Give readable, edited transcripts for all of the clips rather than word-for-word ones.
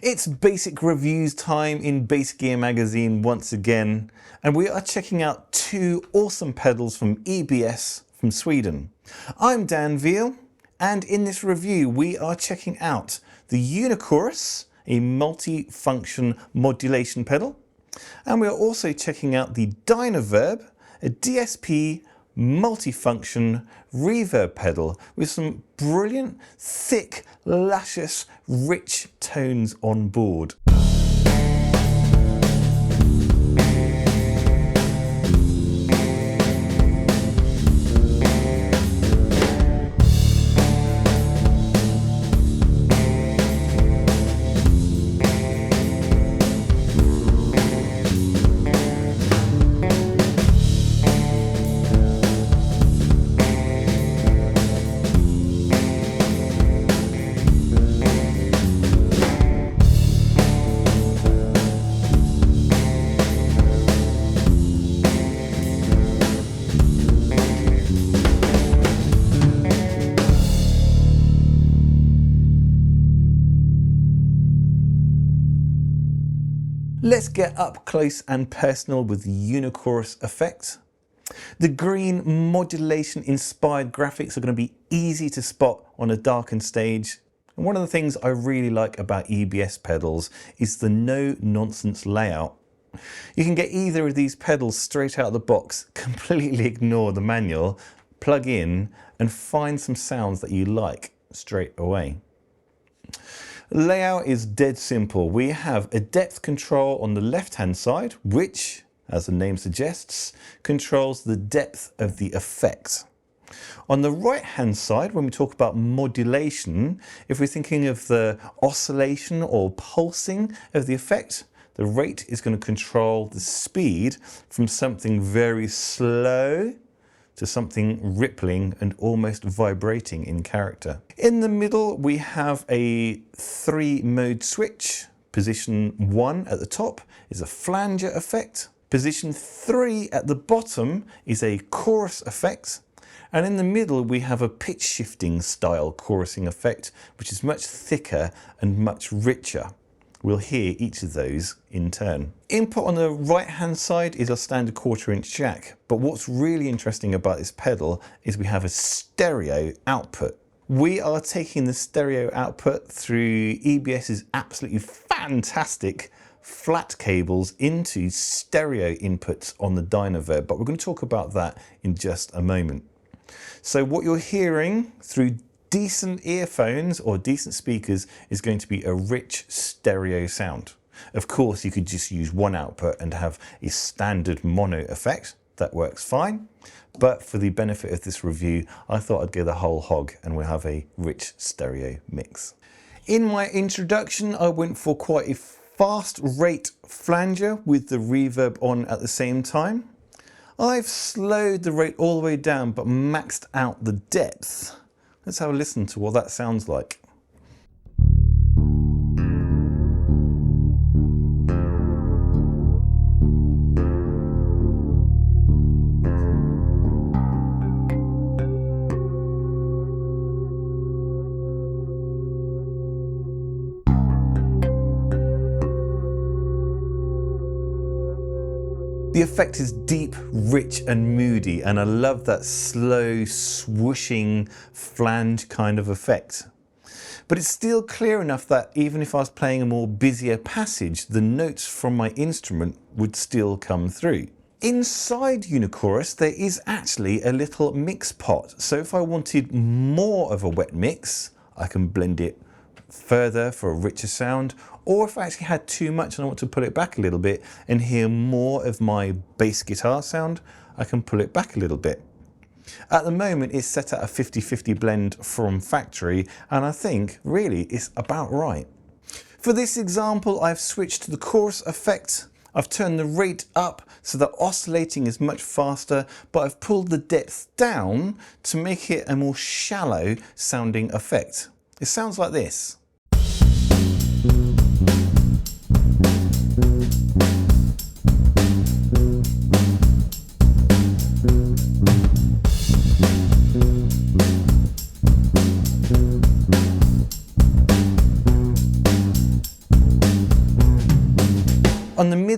It's basic reviews time in Bass Gear magazine once again, and we are checking out two awesome pedals from EBS from Sweden. I'm Dan Veall, and in this review we are checking out the UniChorus, a multi-function modulation pedal, and we are also checking out the DynaVerb, a DSP multi-function reverb pedal with some brilliant, thick, luscious, rich tones on board. Let's get up close and personal with the UniChorus effect. The green modulation inspired graphics are going to be easy to spot on a darkened stage. And one of the things I really like about EBS pedals is the no nonsense layout. You can get either of these pedals straight out of the box, completely ignore the manual, plug in and find some sounds that you like straight away. Layout is dead simple. We have a depth control on the left hand side, which, as the name suggests, controls the depth of the effect. On the right hand side, when we talk about modulation, if we're thinking of the oscillation or pulsing of the effect, the rate is going to control the speed from something very slow to something rippling and almost vibrating in character. In the middle we have a 3-mode switch. Position 1 at the top is a flanger effect. Position 3 at the bottom is a chorus effect. And in the middle we have a pitch shifting style chorusing effect, which is much thicker and much richer. We'll hear each of those in turn. Input on the right hand side is our standard 1/4" jack, but what's really interesting about this pedal is we have a stereo output. We are taking the stereo output through EBS's absolutely fantastic flat cables into stereo inputs on the DynaVerb, but we're going to talk about that in just a moment. So what you're hearing through decent earphones or decent speakers is going to be a rich stereo sound. Of course, you could just use one output and have a standard mono effect. That works fine. But for the benefit of this review, I thought I'd go the whole hog and we'll have a rich stereo mix. In my introduction, I went for quite a fast rate flanger with the reverb on at the same time. I've slowed the rate all the way down but maxed out the depth. Let's have a listen to what that sounds like. The effect is deep, rich and moody, and I love that slow, swooshing, flange kind of effect. But it's still clear enough that even if I was playing a more busier passage, the notes from my instrument would still come through. Inside UniChorus there is actually a little mix pot, so if I wanted more of a wet mix, I can blend it further for a richer sound, or if I actually had too much and I want to pull it back a little bit and hear more of my bass guitar sound, I can pull it back a little bit. At the moment it's set at a 50-50 blend from factory, and I think really it's about right. For this example I've switched to the chorus effect. I've turned the rate up so that oscillating is much faster, but I've pulled the depth down to make it a more shallow sounding effect. It sounds like this.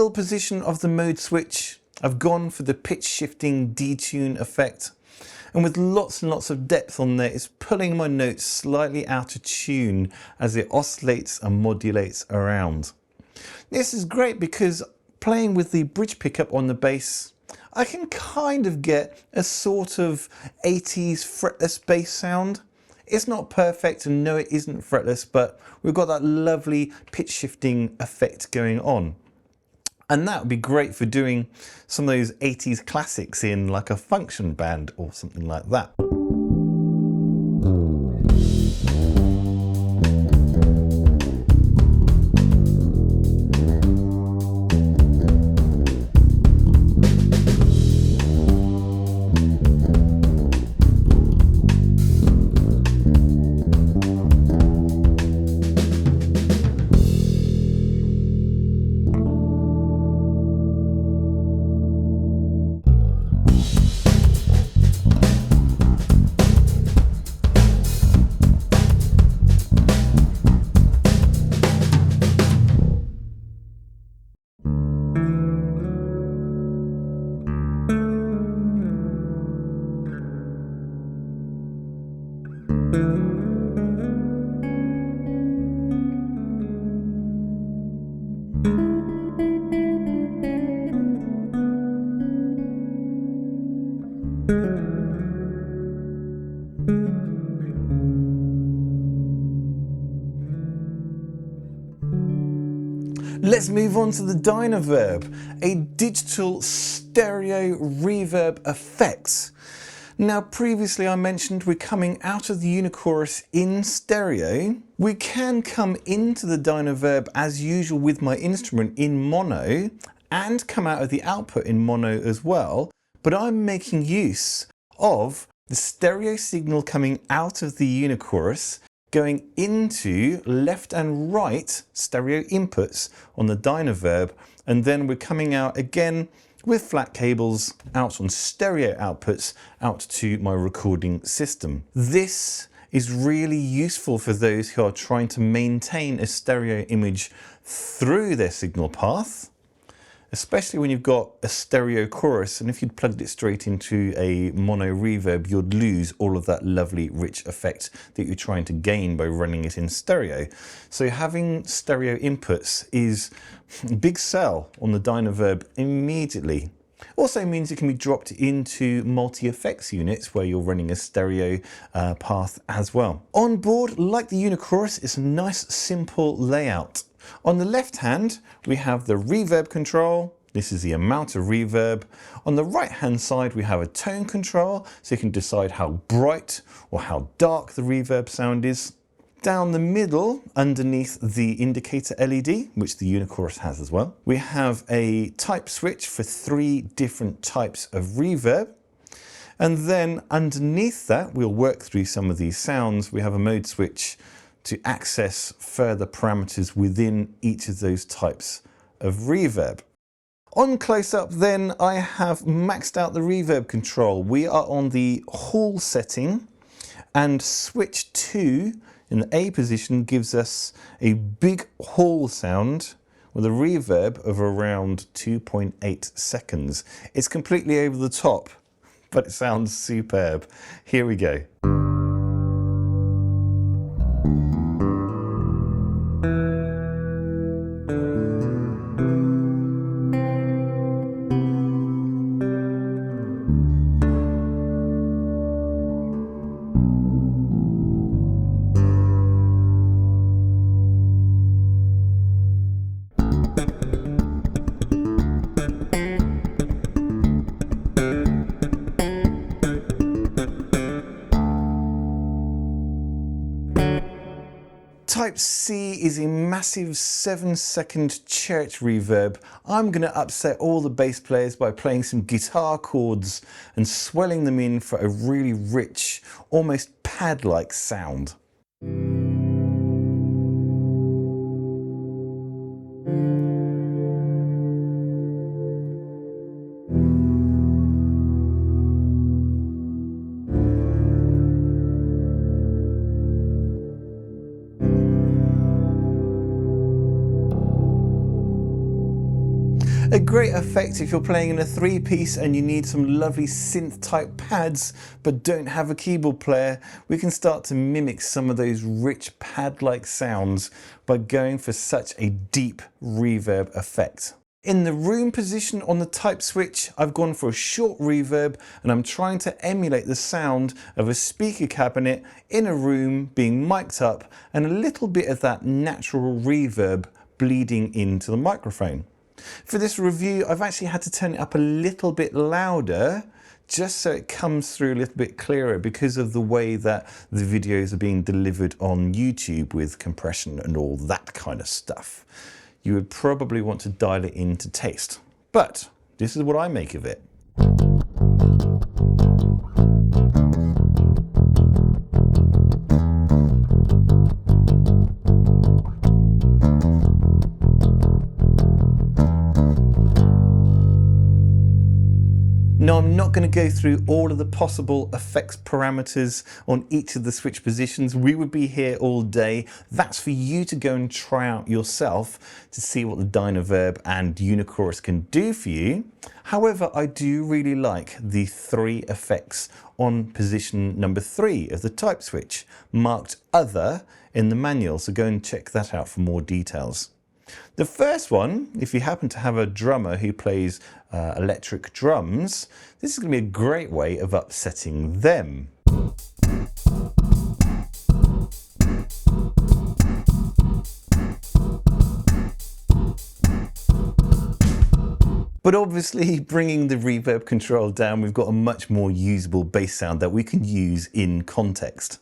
middle position of the mode switch, I've gone for the pitch shifting detune effect. And with lots and lots of depth on there, it's pulling my notes slightly out of tune as it oscillates and modulates around. This is great because playing with the bridge pickup on the bass, I can kind of get a sort of 80s fretless bass sound. It's not perfect, and no, it isn't fretless, but we've got that lovely pitch shifting effect going on. And that would be great for doing some of those 80s classics in like a function band or something like that. Let's move on to the DynaVerb, a digital stereo reverb effect. Now, previously I mentioned we're coming out of the UniChorus in stereo. We can come into the DynaVerb as usual with my instrument in mono and come out of the output in mono as well, but I'm making use of the stereo signal coming out of the UniChorus going into left and right stereo inputs on the DynaVerb, and then we're coming out again with flat cables out on stereo outputs out to my recording system. This is really useful for those who are trying to maintain a stereo image through their signal path, especially when you've got a stereo chorus, and if you'd plugged it straight into a mono reverb, you'd lose all of that lovely rich effect that you're trying to gain by running it in stereo. So having stereo inputs is a big sell on the DynaVerb immediately. Also means it can be dropped into multi-effects units where you're running a stereo path as well. On board, like the UniChorus, it's a nice simple layout. On the left hand, we have the reverb control. This is the amount of reverb. On the right hand side, we have a tone control, so you can decide how bright or how dark the reverb sound is. Down the middle, underneath the indicator LED, which the UniChorus has as well, we have a type switch for 3 different types of reverb. And then underneath that, we'll work through some of these sounds. We have a mode switch to access further parameters within each of those types of reverb. On close-up then, I have maxed out the reverb control. We are on the hall setting, and switch 2 in the A position gives us a big hall sound with a reverb of around 2.8 seconds. It's completely over the top, but it sounds superb. Here we go. Type C is a massive 7-second church reverb. I'm going to upset all the bass players by playing some guitar chords and swelling them in for a really rich, almost pad-like sound. A great effect if you're playing in a three-piece and you need some lovely synth-type pads but don't have a keyboard player. We can start to mimic some of those rich pad-like sounds by going for such a deep reverb effect. In the room position on the type switch, I've gone for a short reverb and I'm trying to emulate the sound of a speaker cabinet in a room being mic'd up and a little bit of that natural reverb bleeding into the microphone. For this review, I've actually had to turn it up a little bit louder just so it comes through a little bit clearer because of the way that the videos are being delivered on YouTube with compression and all that kind of stuff. You would probably want to dial it in to taste, but this is what I make of it. Now, I'm not going to go through all of the possible effects parameters on each of the switch positions. We would be here all day. That's for you to go and try out yourself to see what the DynaVerb and UniChorus can do for you. However, I do really like the three effects on position number 3 of the type switch, marked Other in the manual, so go and check that out for more details. The first one, if you happen to have a drummer who plays electric drums, this is going to be a great way of upsetting them. But obviously, bringing the reverb control down, we've got a much more usable bass sound that we can use in context.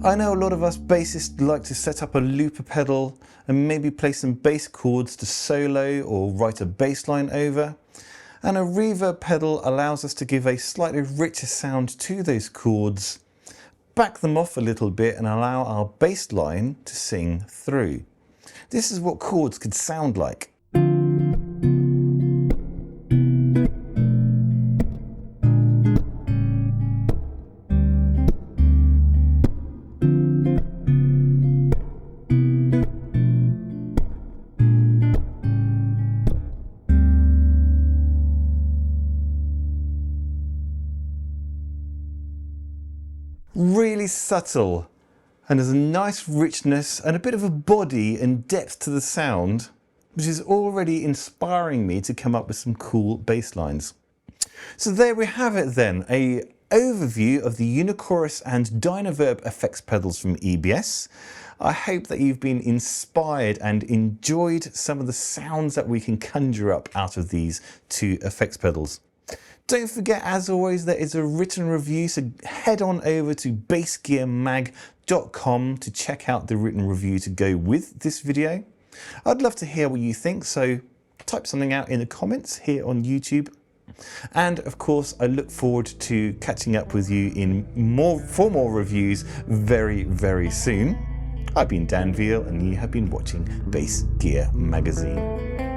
I know a lot of us bassists like to set up a looper pedal and maybe play some bass chords to solo or write a bass line over. And a reverb pedal allows us to give a slightly richer sound to those chords, back them off a little bit and allow our bass line to sing through. This is what chords could sound like. Really subtle, and there's a nice richness and a bit of a body and depth to the sound, which is already inspiring me to come up with some cool bass lines. So there we have it then, an overview of the UniChorus and DynaVerb effects pedals from EBS. I hope that you've been inspired and enjoyed some of the sounds that we can conjure up out of these two effects pedals. Don't forget, as always, there is a written review, so head on over to bassgearmag.com to check out the written review to go with this video. I'd love to hear what you think, so type something out in the comments here on YouTube. And of course, I look forward to catching up with you for more reviews very, very soon. I've been Dan Veall and you have been watching Bass Gear Magazine.